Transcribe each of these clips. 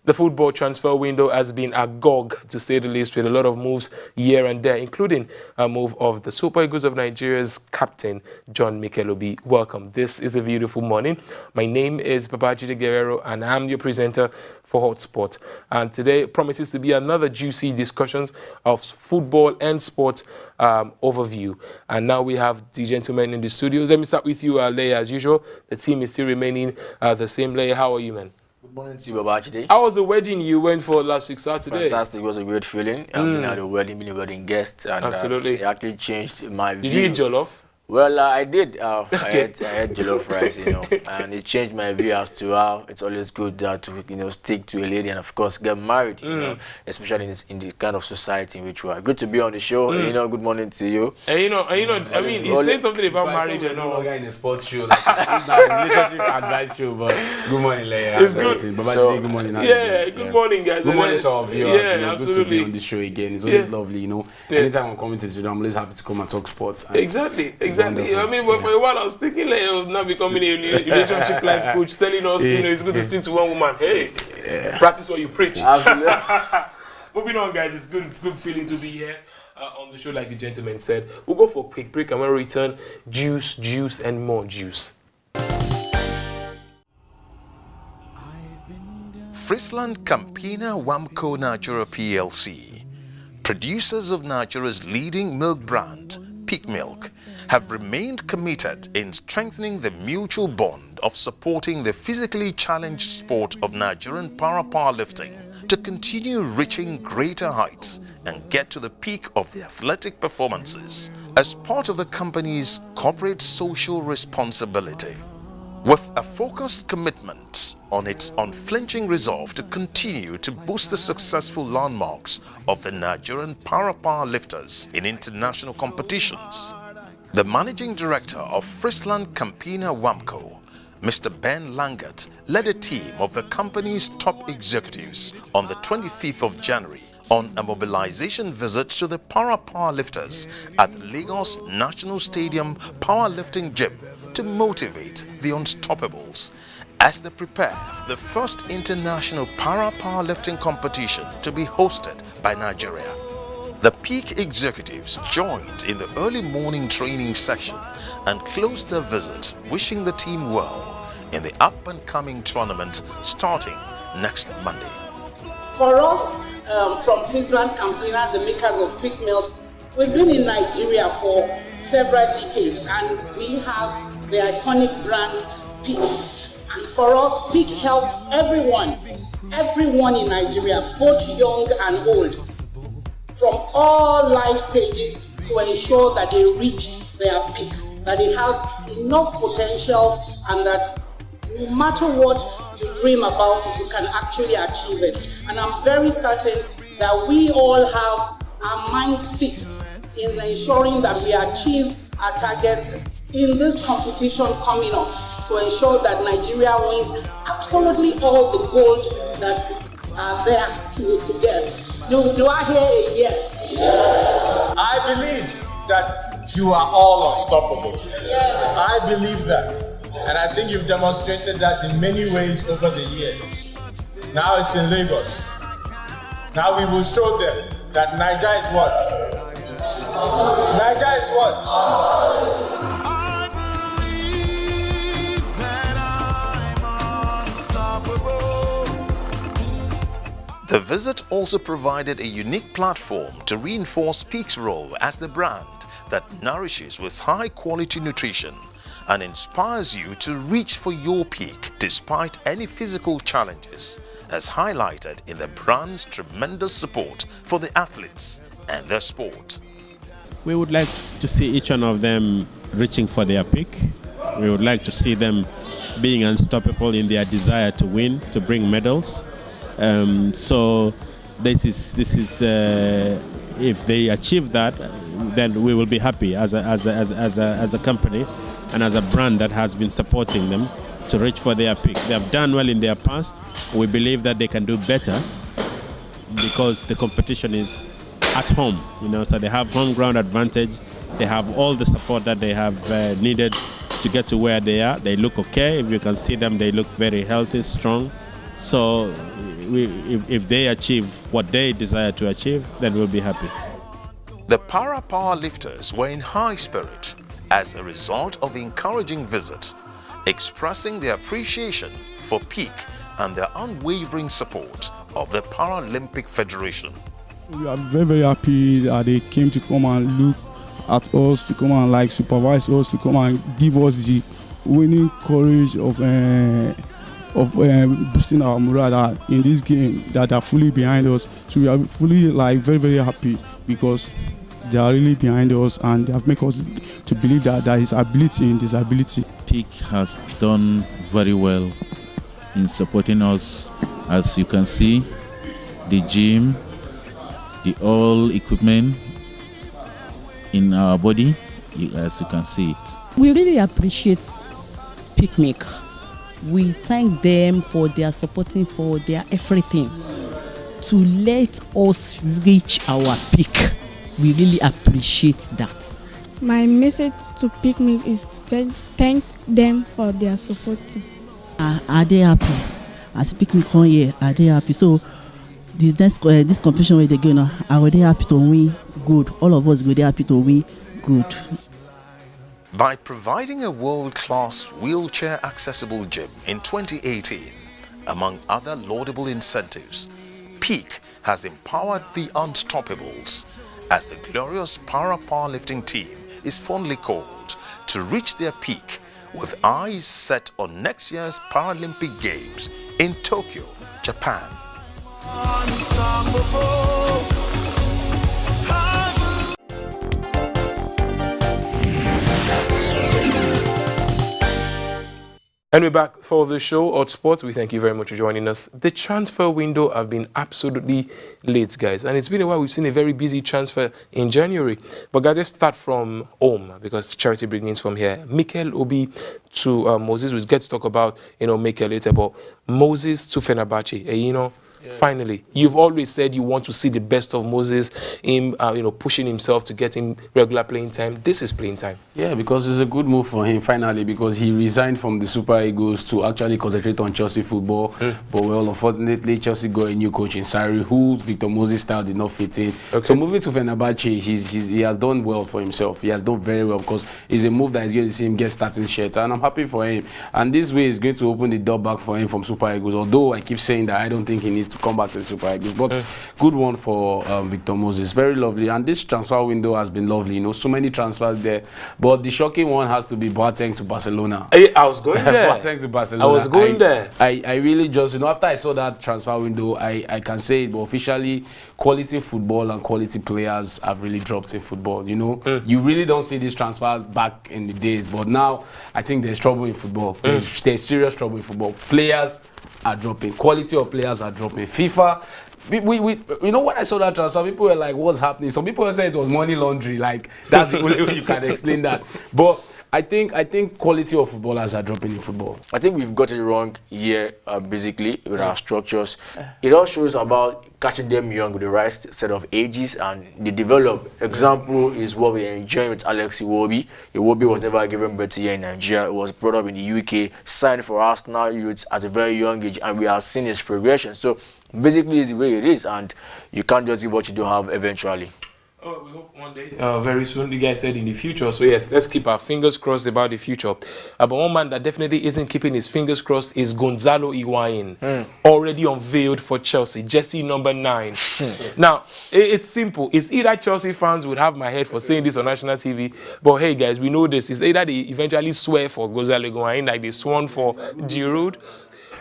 The football transfer window has been agog, to say the least, with a lot of moves here and there, including a move of the Super Eagles of Nigeria's captain, John Mikel. Welcome. This is a beautiful morning. My name is Babajide Guerrero, and I'm your presenter for HotSports. And today promises to be another juicy discussions of football and sport overview. And now we have the gentlemen in the studio. Let me start with you, Leia, as usual. The team is still remaining the same. Leia, how are you, man? Good morning to you, Babajide. How was the wedding you went for last week Saturday? Fantastic. It was a great feeling. Being at the wedding, being a wedding guest. And, absolutely. It actually changed my view. Did you eat jollof? Well, I did. Okay. I had jollof rice, and it changed my view as to how it's always good to, stick to a lady and, of course, get married, especially in the kind of society in which we are. Good to be on the show. Good morning to you. And I mean, he's saying something about marriage and all. In a sports show, like a relationship advice show, but good morning, Leia. It's good. Good morning. Good morning, guys. Good morning to our viewers. Yeah, absolutely. Good to be on the show again. It's always lovely, Anytime I'm coming to the studio, I'm always happy to come and talk sports. Exactly. I mean, but for a while I was thinking like I was not becoming a relationship life coach, telling us, it's good to stick to one woman. Hey, practice what you preach. Absolutely. Moving on, guys. It's good feeling to be here on the show, like the gentleman said. We'll go for a quick break and when we return, juice, and more juice. Friesland Campina Wamco Nigeria PLC, producers of Nigeria's leading milk brand, Peak Milk, have remained committed in strengthening the mutual bond of supporting the physically challenged sport of Nigerian powerlifting to continue reaching greater heights and get to the peak of the athletic performances as part of the company's corporate social responsibility. With a focused commitment on its unflinching resolve to continue to boost the successful landmarks of the Nigerian powerlifters in international competitions, the managing director of Friesland Campina Wamco, Mr. Ben Langert, led a team of the company's top executives on the 25th of January on a mobilization visit to the powerlifters at the Lagos National Stadium Powerlifting Gym to motivate the Unstoppables as they prepare for the first international powerlifting competition to be hosted by Nigeria. The Peak executives joined in the early morning training session and closed their visit wishing the team well in the up-and-coming tournament starting next Monday. For us, from Friesland Campina, the makers of Peak Milk, we've been in Nigeria for several decades and we have the iconic brand Peak. And for us, Peak helps everyone in Nigeria, both young and old, from all life stages to ensure that they reach their peak, that they have enough potential and that no matter what you dream about, you can actually achieve it. And I'm very certain that we all have our minds fixed in ensuring that we achieve our targets in this competition coming up to ensure that Nigeria wins absolutely all the gold that are there to get. Do I hear a yes? I believe that you are all unstoppable. Yes. I believe that. And I think you've demonstrated that in many ways over the years. Now it's in Lagos. Now we will show them that Nigeria is what? Nigeria is what? The visit also provided a unique platform to reinforce Peak's role as the brand that nourishes with high-quality nutrition and inspires you to reach for your peak despite any physical challenges, as highlighted in the brand's tremendous support for the athletes and their sport. We would like to see each one of them reaching for their peak. We would like to see them being unstoppable in their desire to win, to bring medals. So this is if they achieve that, then we will be happy as a company and as a brand that has been supporting them to reach for their peak. They have done well in their past. We believe that they can do better because the competition is at home, so they have home ground advantage. They have all the support that they have needed to get to where they are. They look okay. If you can see them, they look very healthy, strong. So if they achieve what they desire to achieve, then we'll be happy. The para powerlifters were in high spirit as a result of the encouraging visit, expressing their appreciation for Peak and their unwavering support of the Paralympic Federation. We are very, very happy that they came to come and look at us, to come and like supervise us, to come and give us the winning courage of boosting our morale that in this game that are fully behind us. So we are fully like very, very happy because they are really behind us and they have made us to believe that there is ability in disability. Peak has done very well in supporting us. As you can see, the gym, the all equipment in our body, as you can see it. We really appreciate Picnic. We thank them for their supporting, for their everything to let us reach our peak. We really appreciate that. My message to Picnic is to thank them for their support. Are they happy? As Picnic come here, are they happy? So this competition where they go now, are they happy to win? Good. All of us go there happy to win. Good. By providing a world-class wheelchair-accessible gym in 2018, among other laudable incentives, Peak has empowered the Unstoppables, as the glorious para-powerlifting team is fondly called, to reach their peak with eyes set on next year's Paralympic Games in Tokyo, Japan. And we're back for the show, HotSports. We thank you very much for joining us. The transfer window have been absolutely late, guys. And it's been a while. We've seen a very busy transfer in January. But guys, let's start from home because charity begins from here. Mikel Obi to Moses. We'll get to talk about, Mikel later. But Moses to Fenerbahce, finally. You've always said you want to see the best of Moses, him, pushing himself to get him regular playing time. This is playing time. Yeah, because it's a good move for him finally, because he resigned from the Super Eagles to actually concentrate on Chelsea football. But well, unfortunately, Chelsea got a new coach in Sarri, who Victor Moses' style did not fit in. Okay. So moving to Fenerbahce, he has done well for himself. He has done very well because it's a move that is going to see him get starting shirt, and I'm happy for him. And this way is going to open the door back for him from Super Eagles. Although I keep saying that I don't think he needs to come back to the Super Eagles, but good one for Victor Moses. Very lovely. And this transfer window has been lovely. So many transfers there. But the shocking one has to be Boateng to Barcelona. Hey, I was going there. Boateng to Barcelona. I was going there. I really just, after I saw that transfer window, I can say it, but officially, quality football and quality players have really dropped in football. You really don't see these transfers back in the days, but now I think there's trouble in football. There's serious trouble in football. Players are dropping. Quality of players are dropping. FIFA, when I saw that transfer, people were like, what's happening? Some people said it was money laundry. Like, that's the only way you can explain that. But I think quality of footballers are dropping in football. I think we've got it wrong here, basically, with our structures. It all shows about catching them young with the right set of ages and they develop. Example is what we're enjoying with Alex Iwobi. Iwobi was never given birth to here in Nigeria. He was brought up in the UK, signed for Arsenal youths at a very young age, and we have seen his progression. So basically, it's the way it is, and you can't just give what you don't have eventually. Oh, we hope one day, very soon, you guys said in the future. So yes, let's keep our fingers crossed about the future. But one man that definitely isn't keeping his fingers crossed is Gonzalo Higuain, already unveiled for Chelsea, jersey number 9. Now, it's simple. It's either Chelsea fans would have my head for saying this on national TV, but hey guys, we know this. It's either they eventually swear for Gonzalo Higuain, like they sworn for Giroud.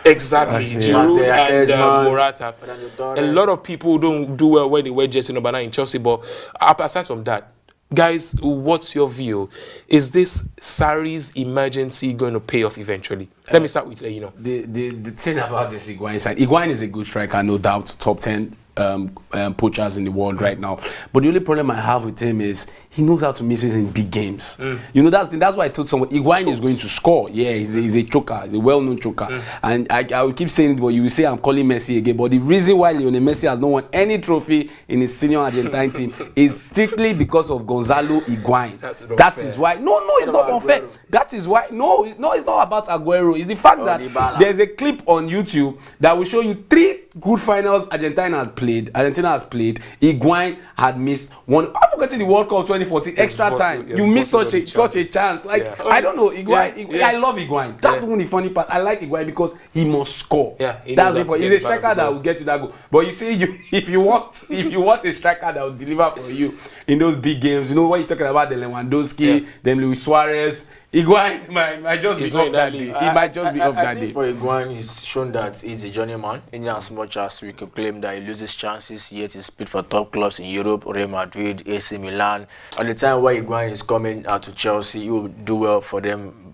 Exactly, Giroud and Morata. A lot of people don't do well when they wear jersey number 9 in Chelsea, but aside from that, guys, what's your view? Is this Sarri's emergency going to pay off eventually? Let me start with The thing about this Higuain side, Higuain is a good striker, no doubt, top 10 poachers in the world right now. But the only problem I have with him is he knows how to miss it in big games. You know, that's why I told someone Higuain is going to score. Yeah, he's a choker. He's a well-known choker. And I will keep saying it, but you will say I'm calling Messi again. But the reason why Lionel Messi has not won any trophy in his senior Argentine team is strictly because of Gonzalo Higuain. That is why. No, it's not unfair. That is why. No, it's not about Aguero. It's the fact that there's a clip on YouTube that will show you 3 good finals Argentina has played. Higuain had missed one. I'm forgetting the World Cup 2014 extra time. You missed such a chance. Like I don't know. Higuain. I love Higuain. That's the only funny part. I like Higuain because he must score. That's it. He's a striker that will get you that goal. But you see, if you want a striker that will deliver for you in those big games, you know what you're talking about, the Lewandowski, them Luis Suarez. Higuain might just be off that day. He might just be off that day. I think for Higuain, he's shown that he's a journeyman. In as much as we could claim that he loses chances, yet he's played for top clubs in Europe, Real Madrid, AC Milan. At the time where Higuain is coming to Chelsea, he will do well for them,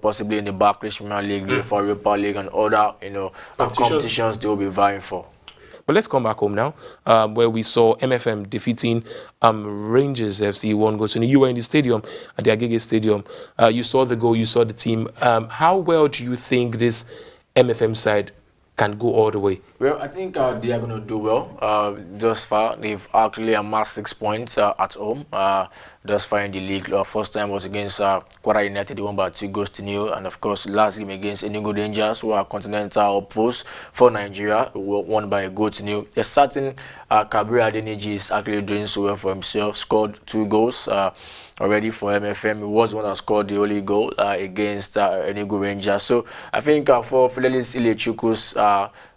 possibly in the Barclays Premier League, for Europa League, and other competitions they will be vying for. But let's come back home now, where we saw MFM defeating Rangers FC 1-0. You were in the stadium, at the Agege Stadium. You saw the goal, you saw the team. How well do you think this MFM side can go all the way? Well, I think they are going to do well. Thus far, they've actually amassed 6 points at home. Thus far in the league, first time was against Kwara United, they won by 2-0. And of course, last game against Enugu Rangers, who are continental opposed for Nigeria, won by 1-0. A certain Kabir Adeniji is actually doing so well for himself, scored 2 goals. Already for MFM, he was the one that scored the only goal against Enugu Rangers. So I think for Fidelis Ilechukwu's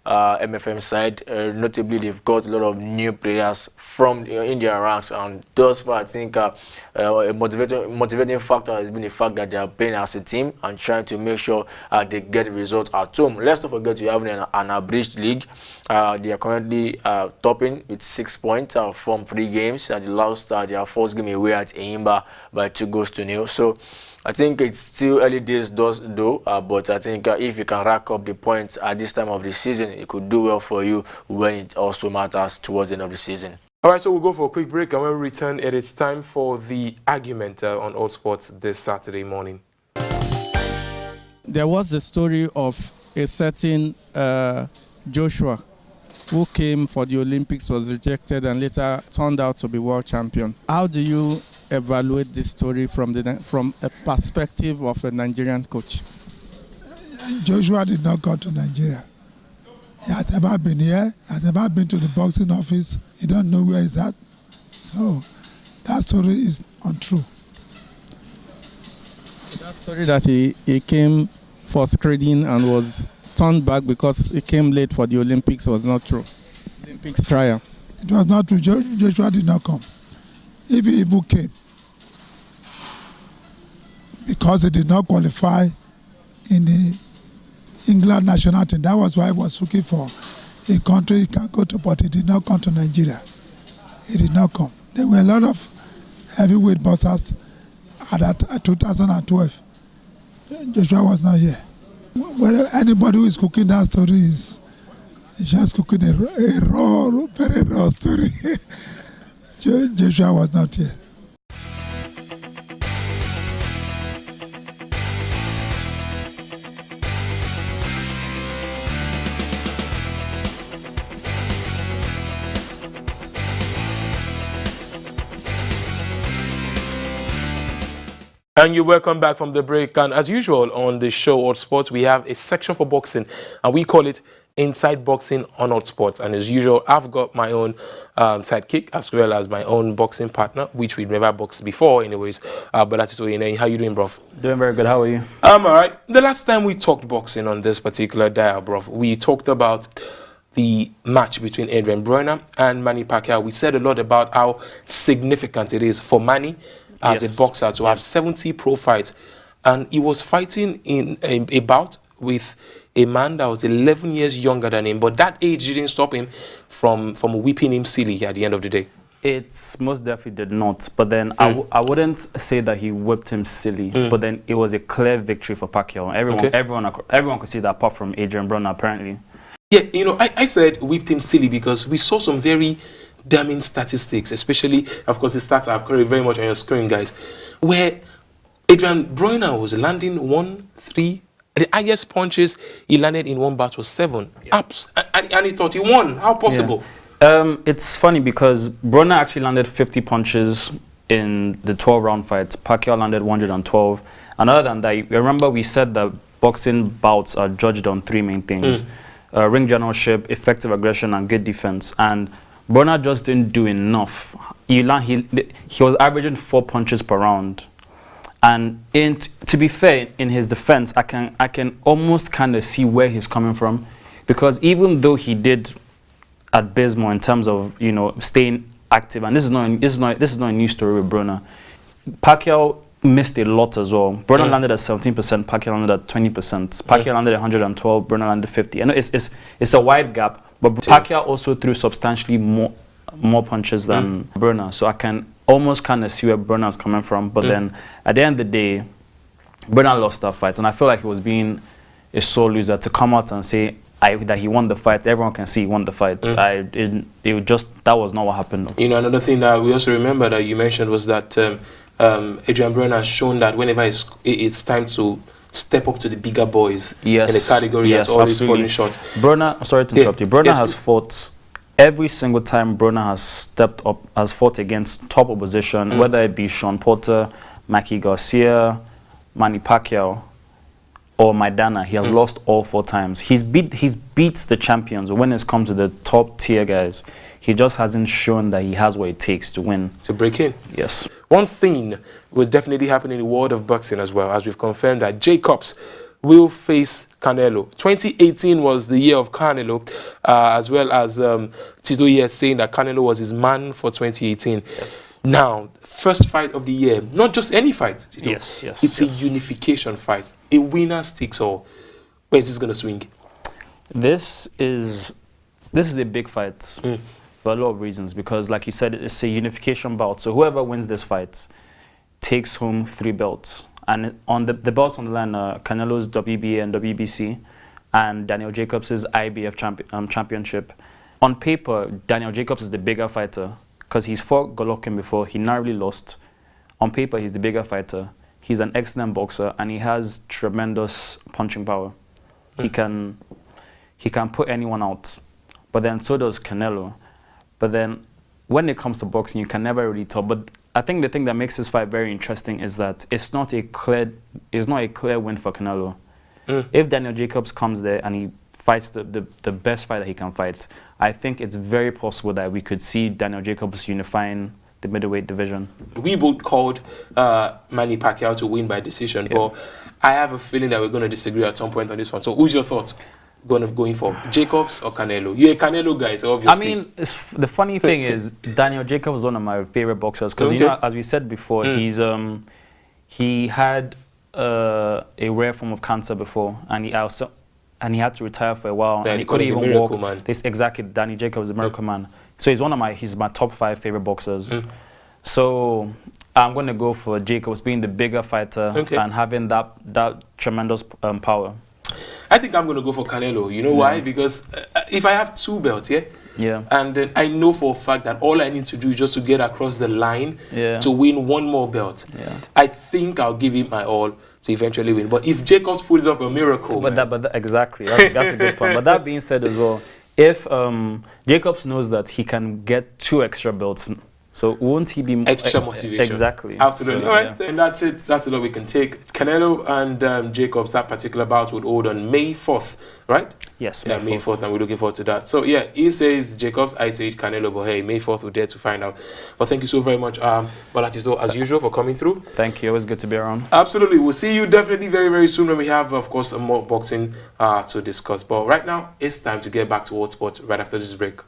MFM side, notably they've got a lot of new players from in their ranks, and thus far I think a motivating factor has been the fact that they are playing as a team and trying to make sure they get results at home. Let's not forget we have an abridged league. They are currently topping with 6 points from 3 games. They lost their first game away at Eimba by 2-0. So I think it's still early days though, but I think if you can rack up the points at this time of the season, it could do well for you when it also matters towards the end of the season. All right, so we'll go for a quick break, and when we return, it is time for the argument on HotSports this Saturday morning. There was the story of a certain Joshua who came for the Olympics, was rejected, and later turned out to be world champion. How do you evaluate this story from a perspective of a Nigerian coach? Joshua did not come to Nigeria. He has never been here. He has never been to the boxing office. He don't know where he's at. So that story is untrue. That story that he came for screening and was turned back because he came late for the Olympics was not true. Olympics trial. It was not true. Joshua did not come. If he even came, because he did not qualify in the England national team. That was why he was looking for a country he can go to, but he did not come to Nigeria. He did not come. There were a lot of heavyweight boxers at 2012. Joshua was not here. Well, anybody who is cooking that story is just cooking a raw, very raw story. Joshua was not here. And you're welcome back from the break. And as usual on the show HotSports, we have a section for boxing, and we call it Inside Boxing on HotSports. And as usual, I've got my own sidekick as well as my own boxing partner, which we've never boxed before anyways. But that's what you know. How you doing, bruv? Doing very good. How are you? I'm all right. The last time we talked boxing on this particular dial, bruv, we talked about the match between Adrian Broner and Manny Pacquiao. We said a lot about how significant it is for Manny as a boxer to have 70 pro fights, and he was fighting in a bout with a man that was 11 years younger than him, but that age didn't stop him from whipping him silly at the end of the day. It's most definitely did not, but then I wouldn't say that he whipped him silly, but then it was a clear victory for Pacquiao. Everyone could see that apart from Adrian Broner apparently. Yeah, you know, I said whipped him silly because we saw some very damning statistics, especially, of course, the stats are very much on your screen, guys, where Adrian Bruyne was landing 1-3. The highest punches he landed in one bat was 7. Yeah. And he thought he won. How possible? Yeah. It's funny because Bruyne actually landed 50 punches in the 12-round fight. Pacquiao landed 112. And other than that, remember we said that boxing bouts are judged on 3 main things. Ring generalship, effective aggression, and good defense. And Bruyne just didn't do enough. He was averaging 4 punches per round. And to be fair, in his defense, I can almost kind of see where he's coming from, because even though he did abysmal in terms of, you know, staying active, and this is not a new story with Bruyne. Pacquiao missed a lot as well. Bruyne landed at 17%, Pacquiao landed at 20%. Pacquiao landed at 112, Bruyne landed 50. I know it's a wide gap, but Pacquiao also threw substantially more punches than Bruyne, so I can almost kind of see where Bruyne is coming from. But then at the end of the day, Bruyne lost that fight, and I feel like he was being a sore loser. To come out and say that he won the fight, everyone can see he won the fight. That was not what happened. You know, another thing that we also remember that you mentioned was that Adrian Bruyne has shown that whenever it's time to step up to the bigger boys in the category, has always fallen short. Bruyne, sorry to interrupt you. Bruyne has fought. Every single time Bruyne has stepped up, has fought against top opposition, whether it be Sean Porter, Mikey Garcia, Manny Pacquiao, or Maidana, he has lost all 4 times. He's beat the champions. When it comes to the top tier guys, he just hasn't shown that he has what it takes to win. To break in. Yes. One thing was definitely happening in the world of boxing as well, as we've confirmed that Jacobs will face Canelo. 2018 was the year of Canelo, as well as Tito here saying that Canelo was his man for 2018. Yes. Now, first fight of the year, not just any fight, Tito. Yes. It's a unification fight. A winner takes all. Where is this going to swing? This is a big fight for a lot of reasons, because, like you said, it's a unification bout. So whoever wins this fight takes home 3 belts. And on the belts on the line are Canelo's WBA and WBC, and Daniel Jacobs' IBF championship. On paper, Daniel Jacobs is the bigger fighter because he's fought Golovkin before. He narrowly lost. On paper, he's the bigger fighter. He's an excellent boxer, and he has tremendous punching power. He can put anyone out. But then so does Canelo. But then when it comes to boxing, you can never really tell. But I think the thing that makes this fight very interesting is that it's not a clear win for Canelo. If Daniel Jacobs comes there and he fights the best fight that he can fight, I think it's very possible that we could see Daniel Jacobs unifying the middleweight division. We both called Manny Pacquiao to win by decision, but I have a feeling that we're going to disagree at some point on this one. So who's your thoughts? Going for Jacobs or Canelo? You're a Canelo guy, so obviously. I mean, the funny thing is, Daniel Jacobs is one of my favorite boxers because, you know, as we said before, he had a rare form of cancer before, and he had to retire for a while, and he couldn't even walk. Man. Exactly, Danny Jacobs, the miracle man. So he's my top 5 favorite boxers. So I'm going to go for Jacobs being the bigger fighter and having that tremendous power. I think I'm going to go for Canelo. You know why? Because if I have 2 belts, and then I know for a fact that all I need to do is just to get across the line to win 1 more belt. I think I'll give it my all to eventually win. But if Jacobs pulls up a miracle, exactly, that's a good point. But that being said as well, if Jacobs knows that he can get 2 extra belts, so won't he be extra motivation? Exactly. Absolutely. So, all right, and that's it. That's all we can take. Canelo and Jacobs, that particular bout would hold on May 4th, right? Yes. May 4th, and we're looking forward to that. So yeah, he says Jacobs, I say Canelo, but hey, May 4th, we're there to find out. But thank you so very much, Balatito, as usual, for coming through. Thank you. It was good to be around. Absolutely. We'll see you definitely very, very soon when we have, of course, more boxing to discuss. But right now, it's time to get back to HotSports right after this break.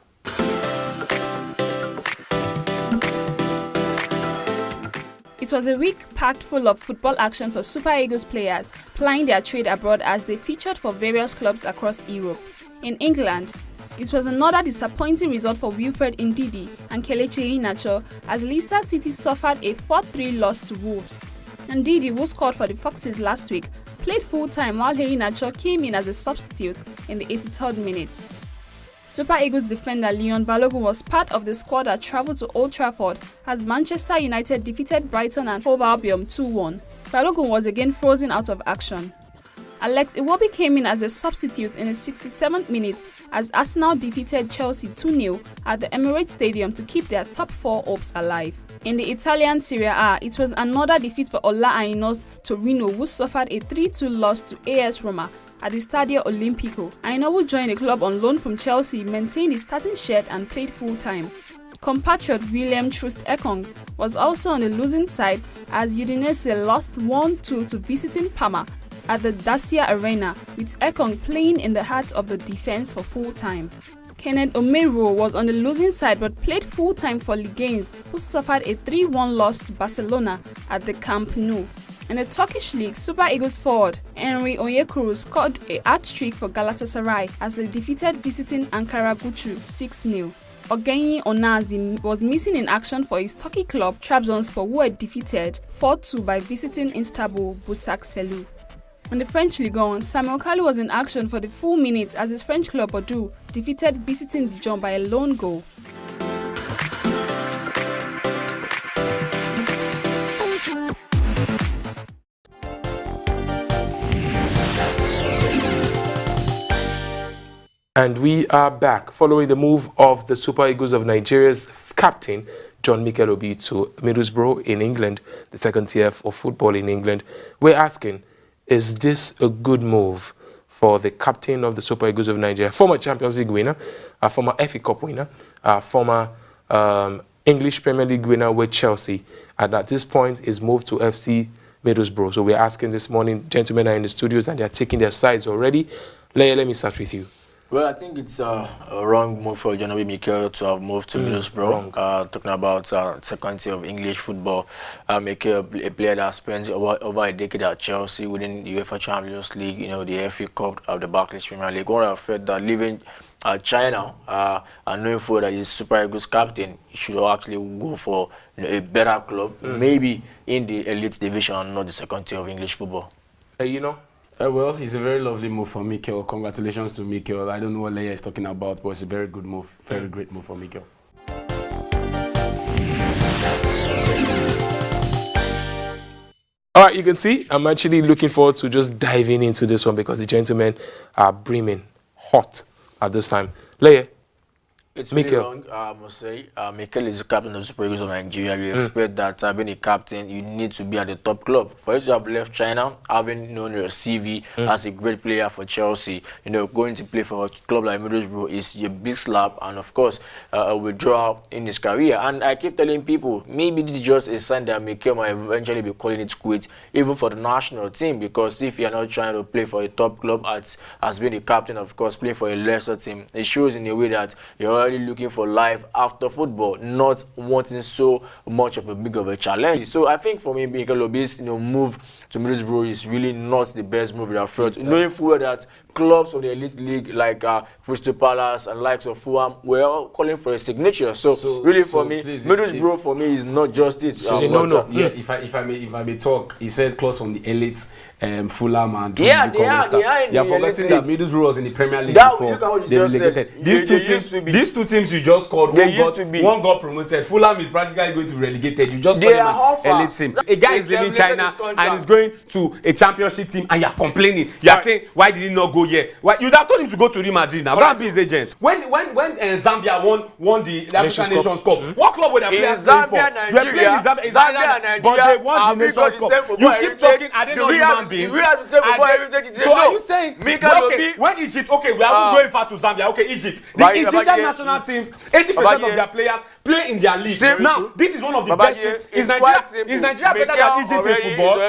It was a week packed full of football action for Super Eagles players plying their trade abroad as they featured for various clubs across Europe. In England, it was another disappointing result for Wilfred Ndidi and Kelechi Iheanacho as Leicester City suffered a 4-3 loss to Wolves. Ndidi, who scored for the Foxes last week, played full-time while Heinacho came in as a substitute in the 83rd minute. Super Eagles defender Leon Balogun was part of the squad that travelled to Old Trafford as Manchester United defeated Brighton and Hove Albion 2-1. Balogun was again frozen out of action. Alex Iwobi came in as a substitute in the 67th minute as Arsenal defeated Chelsea 2-0 at the Emirates Stadium to keep their top 4 hopes alive. In the Italian Serie A, it was another defeat for Ola Aino's Torino, who suffered a 3-2 loss to AS Roma at the Stadio Olimpico. Aino, who joined the club on loan from Chelsea, maintained his starting shirt and played full-time. Compatriot William Troost Ekong was also on the losing side as Udinese lost 1-2 to visiting Parma at the Dacia Arena, with Ekong playing in the heart of the defense for full-time. Kenneth Omeruo was on the losing side but played full-time for Liganes, who suffered a 3-1 loss to Barcelona at the Camp Nou. In the Turkish league, Super Eagles forward Henry Onyekuru scored a hat-trick for Galatasaray as they defeated visiting Ankara-Gucci 6-0. Ogenyi Onazi was missing in action for his Turkey club Trabzonspor, who were defeated 4-2 by visiting Istanbul Başakşehir. In the French Ligue 1, Samuel Kalu was in action for the full minutes as his French club Bordeaux defeated visiting Dijon by a lone goal. And we are back following the move of the Super Eagles of Nigeria's captain, John Mikel Obi, to Middlesbrough in England, the second tier of football in England. We're asking, is this a good move for the captain of the Super Eagles of Nigeria, former Champions League winner, former FA Cup winner, former English Premier League winner with Chelsea, and at this point is moved to FC Middlesbrough? So we're asking this morning, gentlemen are in the studios and they're taking their sides already. Leia, let me start with you. Well, I think it's a wrong move for John Obi Mikel to have moved to Middlesbrough. Talking about second tier of English football, Mikel, a player that spent over a decade at Chelsea, winning the UEFA Champions League, you know, the FA Cup, the Barclays Premier League. One of felt that leaving China and knowing for that he's Super Eagles captain, he should actually go for, you know, a better club, maybe in the elite division, not the second tier of English football. You know. Well, it's a very lovely move for Mikel. Congratulations to Mikel. I don't know what Leia is talking about, but it's a very good move. Very great move for Mikel. All right, you can see I'm actually looking forward to just diving into this one because the gentlemen are brimming hot at this time. Leia. It's really wrong, I must say. Mikel is the captain of the Super Eagles of Nigeria. We expect that being a captain, you need to be at the top club. For you to have left China, having known your CV as a great player for Chelsea, you know, going to play for a club like Middlesbrough is a big slap, and of course, a withdrawal in his career. And I keep telling people, maybe this is just a sign that Mikel might eventually be calling it quits, even for the national team, because if you're not trying to play for a top club as being the captain, of course, playing for a lesser team, it shows in a way that you're looking for life after football, not wanting so much of a big of a challenge. So I think for me, Mikel Obi's move to Middlesbrough is really not the best move that I've felt. Knowing full well that clubs of the elite league like Crystal Palace and likes of Fulham were all calling for a signature. So really for me, Middlesbrough for me is not just it. Yeah, if I may talk, he said clubs from the elite. Fulham and they are forgetting that Middlesbrough was in the Premier League before they relegated. These two teams you just called, one got promoted. Fulham is practically going to be relegated. You just call them an elite team. A guy is leaving China and is going to a championship team, and you're complaining. You're saying, why did he not go here? Why you'd have told him to go to Real Madrid now. That be his agent. When Zambia won the African Nations Cup, what club were their players playing for? Zambia, Nigeria, but they won the Nations Cup. You keep talking, I don't know human beings. So are you saying when Egypt, we are going far to Zambia, Egypt. The Egyptian national teams, 80% of their players play in their league. Now, this is one of the best teams. Is Nigeria better than Egypt in football?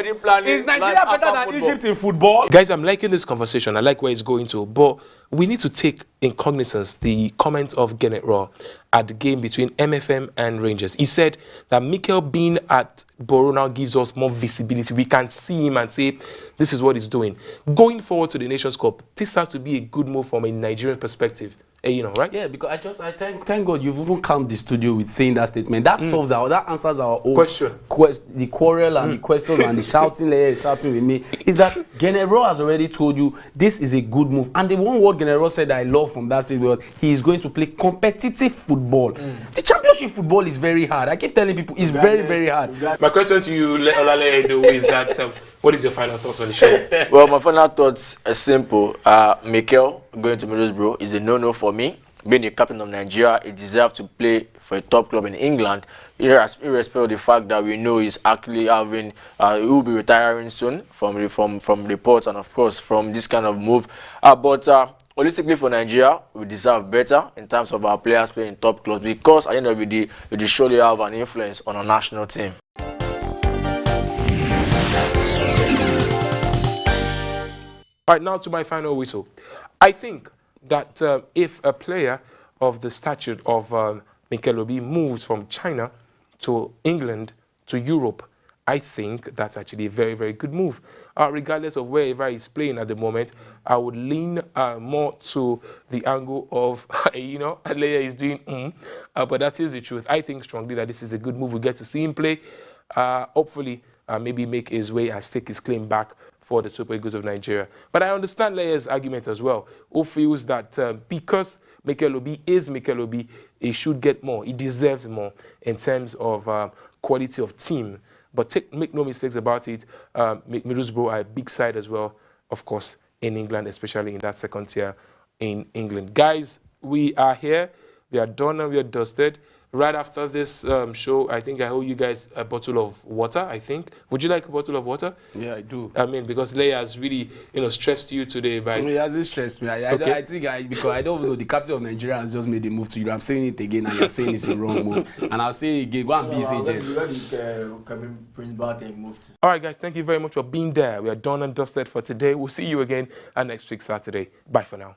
Is Nigeria better than Egypt in football? Guys, I'm liking this conversation. I like where it's going to, but we need to take in cognizance the comments of Gennett Raw at the game between MFM and Rangers. He said that Mikel being at Borough now gives us more visibility. We can see him and say, this is what he's doing. Going forward to the Nations Cup, this has to be a good move from a Nigerian perspective. You know, right? Yeah, because I thank God you've even calmed the studio with saying that statement. That solves that answers our own question. The quarrel and the questions and the shouting with me. Is that Genero has already told you this is a good move. And the one word Genero said I love from that stage was he is going to play competitive football. The championship football is very hard. I keep telling people it's very, very hard. My question to you, Olale, though, is that what is your final thoughts on the show? Well, my final thoughts are simple. Mikel going to Middlesbrough is a no-no for me. Being the captain of Nigeria, he deserves to play for a top club in England, irrespective of the fact that we know he's actually having, he will be retiring soon from reports and of course from this kind of move. But holistically for Nigeria, we deserve better in terms of our players playing in top clubs because at the end of the day, they surely have an influence on our national team. All right, now to my final whistle. I think that if a player of the stature of Mikel Obi moves from China to England to Europe, I think that's actually a very, very good move. Regardless of wherever he's playing at the moment, I would lean more to the angle of, you know, Alea is doing, but that is the truth. I think strongly that this is a good move. We get to see him play. Hopefully, maybe make his way and stake his claim back for the Super Eagles of Nigeria. But I understand Leah's argument as well, who feels that because Mikel Obi is Mikel Obi, he should get more. He deserves more in terms of quality of team. But make no mistakes about it, Middlesbrough are a big side as well, of course, in England, especially in that second tier in England. Guys, we are here. We are done and we are dusted. Right after this show, I think I owe you guys a bottle of water, I think. Would you like a bottle of water? Yeah, I do. I mean, because Leia has really, you know, stressed you today. By He hasn't stressed me. I think because I don't know, the captain of Nigeria has just made a move to you. I'm saying it again and you're saying it's a wrong move. And I'll say it again, go and be his agent. All right, guys, thank you very much for being there. We are done and dusted for today. We'll see you again next week, Saturday. Bye for now.